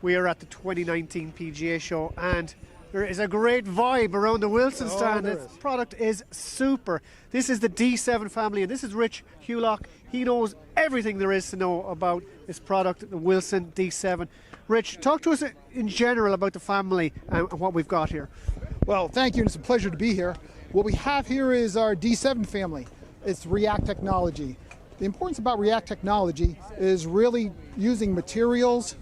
We are at the 2019 PGA Show, and there is a great vibe around the Wilson stand. This product is super. This is the D7 family, and this is Rich Hulock. He knows everything there is to know about this product, the Wilson D7. Rich, talk to us in general about the family and what we've got here. Well, thank you, and it's a pleasure to be here. What we have here is our D7 family. It's React technology. The importance about React technology is really using materials,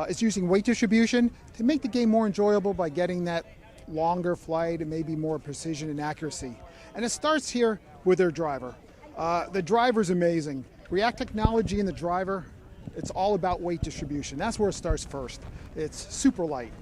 it's using weight distribution to make the game more enjoyable by getting that longer flight and maybe more precision and accuracy. And it starts here with their driver. The driver's amazing. React technology in the driver, it's all about weight distribution. That's where it starts first. It's super light.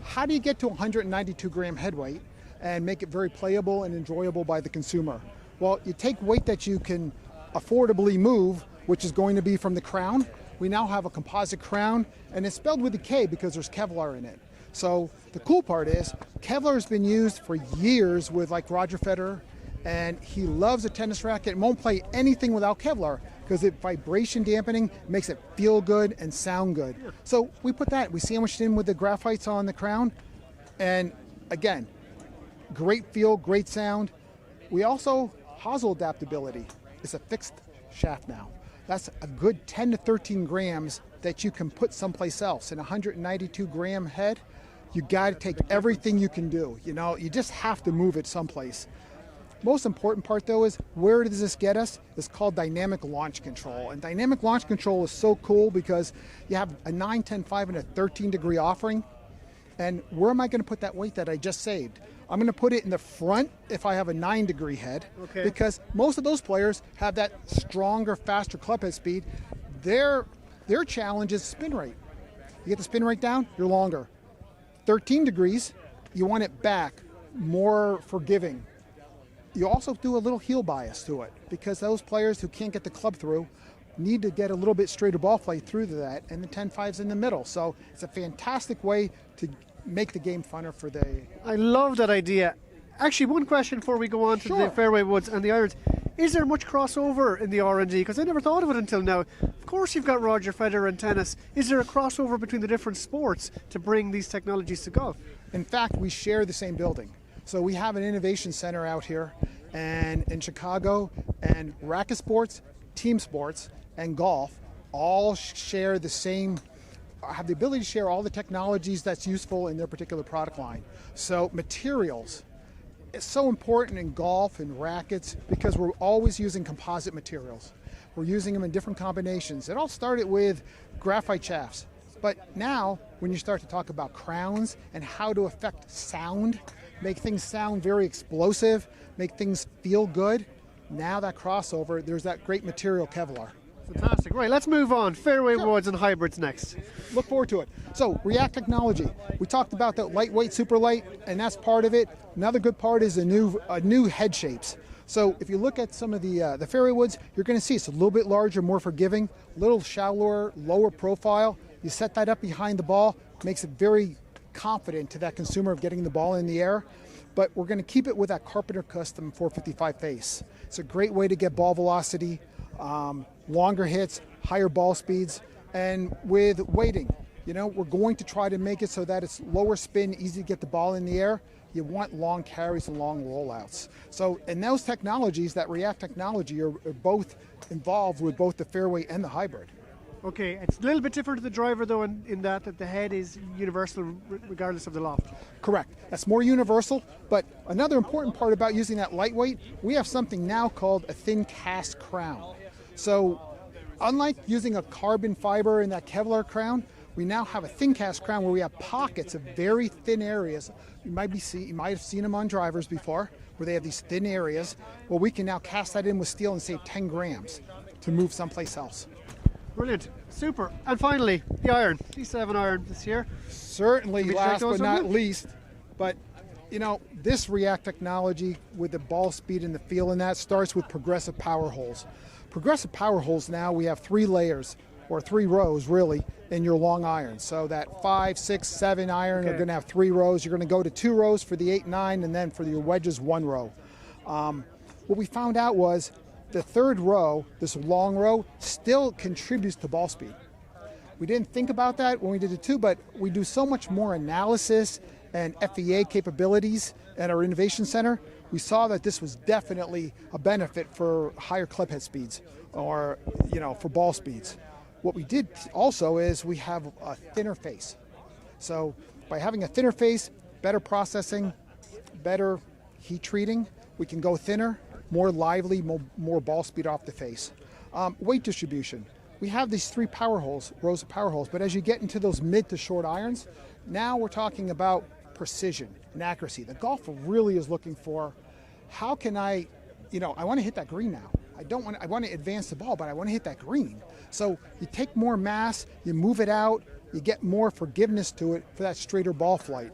How do you get to 192 gram head weight and make it very playable and enjoyable by the consumer? Well, you take weight that you can affordably move, which is going to be from the crown. We now have a composite crown, and it's spelled with a K because there's Kevlar in it. So the cool part is Kevlar has been used for years with like Roger Federer, and he loves a tennis racket and won't play anything without Kevlar because it vibration dampening makes it feel good and sound good. So we put that, we sandwiched in with the graphites on the crown, and again, great feel, great sound. We also hosel adaptability. It's a fixed shaft now. That's a good 10 to 13 grams that you can put someplace else. In a 192 gram head, you got to take everything you can do. You know, you just have to move it someplace. Most important part though is, where does this get us? It's called dynamic launch control. And dynamic launch control is so cool because you have a 9, 10, 5, and a 13 degree offering. And where am I going to put that weight that I just saved? I'm going to put it in the front if I have a 9 degree head, because most of those players have that stronger, faster club head speed. Their challenge is spin rate. You get the spin rate down, you're longer. 13 degrees, you want it back, more forgiving. You also do a little heel bias to it, because those players who can't get the club through need to get a little bit straighter ball flight through to that, and the 10-5's in the middle. So it's a fantastic way to make the game funner for the... I love that idea. Actually, one question before we go on to the Fairway Woods and the irons. Is there much crossover in the R&D? Because I never thought of it until now. Of course you've got Roger Federer and tennis. Is there a crossover between the different sports to bring these technologies to golf? In fact, we share the same building. So we have an innovation center out here and in Chicago, and racket sports, team sports, and golf all share the same, have the ability to share all the technologies that's useful in their particular product line. So materials, it's so important in golf and rackets because we're always using composite materials. We're using them in different combinations. It all started with graphite shafts, but now when you start to talk about crowns and how to affect sound, make things sound very explosive, make things feel good, now that crossover, there's that great material Kevlar. Fantastic. Right, let's move on. Fairway Woods and hybrids next. Look forward to it. So, React technology. We talked about that lightweight, super light, and that's part of it. Another good part is the new head shapes. So, if you look at some of the Fairway Woods, you're going to see it's a little bit larger, more forgiving, a little shallower, lower profile. You set that up behind the ball, makes it very confident to that consumer of getting the ball in the air. But we're going to keep it with that Carpenter Custom 455 face. It's a great way to get ball velocity, longer hits, higher ball speeds, and with weighting. You know, we're going to try to make it so that it's lower spin, easy to get the ball in the air. You want long carries and long rollouts. So, and those technologies, that React technology, are both involved with both the fairway and the hybrid. Okay, it's a little bit different to the driver though in that the head is universal regardless of the loft. Correct. That's more universal, but another important part about using that lightweight, we have something now called a thin cast crown. So unlike using a carbon fiber in that Kevlar crown, we now have a thin cast crown where we have pockets of very thin areas. You might have seen them on drivers before, where they have these thin areas. Well, we can now cast that in with steel and save 10 grams to move someplace else. Brilliant, super. And finally, the iron, D7 iron this year. Certainly last but not least, but you know, this React technology with the ball speed and the feel in that starts with progressive power holes. Progressive power holes now, we have 3 layers, or 3 rows really, in your long iron. So that 5, 6, 7 iron are gonna have 3 rows. You're gonna go to 2 rows for the 8, 9, and then for your wedges, 1 row. What we found out was the 3rd row, this long row, still contributes to ball speed. We didn't think about that when we did it too, but we do so much more analysis and FEA capabilities at our innovation center. We saw that this was definitely a benefit for higher club head speeds, or for ball speeds. What we did also is we have a thinner face. So by having a thinner face, better processing, better heat treating, we can go thinner, more lively, more ball speed off the face. Weight distribution. We have these 3 power holes, rows of power holes, but as you get into those mid to short irons, now we're talking about precision and accuracy. The golfer really is looking for, how can I want to hit that green now. I want to advance the ball, but I want to hit that green. So you take more mass, you move it out, you get more forgiveness to it for that straighter ball flight.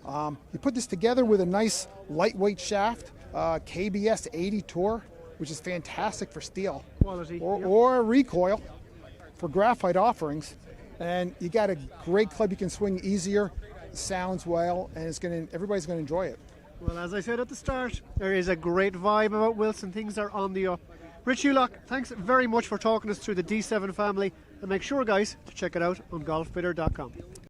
You put this together with a nice lightweight shaft, KBS 80 Tour, which is fantastic for steel, quality, or recoil for graphite offerings, and you got a great club. You can swing easier, sounds well, and everybody's going to enjoy it. Well, as I said at the start, there is a great vibe about Wilson. Things are on the up. Rich Hulock, thanks very much for talking us through the D7 family, and make sure, guys, to check it out on golfbidder.com.